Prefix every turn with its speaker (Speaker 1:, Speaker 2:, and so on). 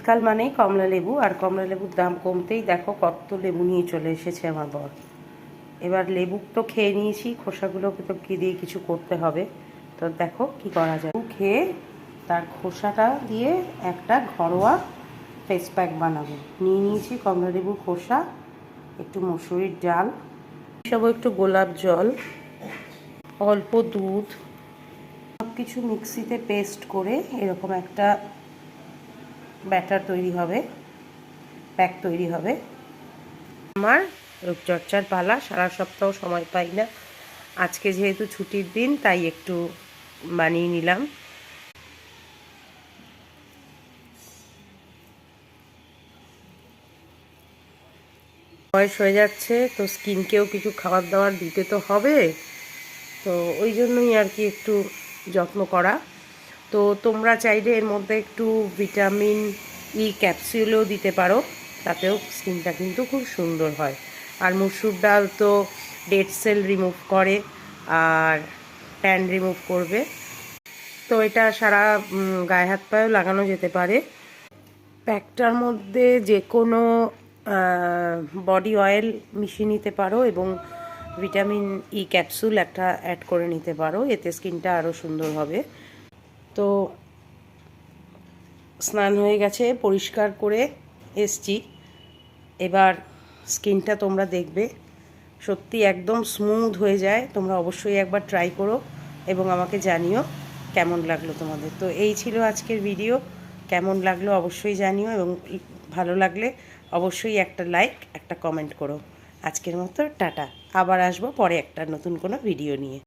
Speaker 1: শীতকাল মানেই কমলা লেবু, আর কমলা লেবুর দাম কমতেই দেখো কত লেবু নিয়ে চলে এসেছে আমার বর। এবার লেবু তো খেয়ে নিয়েছি, খোসাগুলোকে তো কি দিয়ে কিছু করতে হবে, তো দেখো কি করা যায়। লেবু খেয়ে তার খোসাটা দিয়ে একটা ঘরোয়া ফেস প্যাক বানাবো। নিয়ে নিয়েছি কমলা লেবুর খোসা, একটু মসুরির ডাল, সব একটু গোলাপ জল, অল্প দুধ, সব কিছু মিক্সিতে পেস্ট করে এরকম একটা ব্যাটার তৈরি হবে, প্যাক তৈরি হবে। আমার রূপচর্চার পালা, সারা সপ্তাহ সময় পাই না, আজকে যেহেতু ছুটির দিন তাই একটু বানিয়ে নিলাম। বয়স হয়ে যাচ্ছে তো স্কিনকেও কিছু খাবার দাবার দিতে তো হবে, তো ওই জন্যই আর কি একটু যত্ন করা। তো তোমরা চাইলে এর মধ্যে একটু ভিটামিন ই ক্যাপসুলও দিতে পারো, তাতেও স্কিনটা কিন্তু খুব সুন্দর হয়। আর মসুর ডাল তো ডেড সেল রিমুভ করে আর ট্যান রিমুভ করবে, তো এটা সারা গায়ে হাত পায়েও লাগানো যেতে পারে। প্যাকটার মধ্যে যে কোনো বডি অয়েল মিশিয়ে নিতে পারো এবং ভিটামিন ই ক্যাপসুল একটা অ্যাড করে নিতে পারো, এতে স্কিনটা আরও সুন্দর হবে। তো স্নান হয়ে গেছে, পরিষ্কার করে এসছি, এবার স্কিনটা তোমরা দেখবে সত্যি একদম স্মুথ হয়ে যায়। তোমরা অবশ্যই একবার ট্রাই করো এবং আমাকে জানিও কেমন লাগলো তোমাদের। তো এই ছিল আজকের ভিডিও, কেমন লাগলো অবশ্যই জানিও এবং ভালো লাগলে অবশ্যই একটা লাইক একটা কমেন্ট করো। আজকের মতো টাটা, আবার আসবো পরে একটা নতুন কোনো ভিডিও নিয়ে।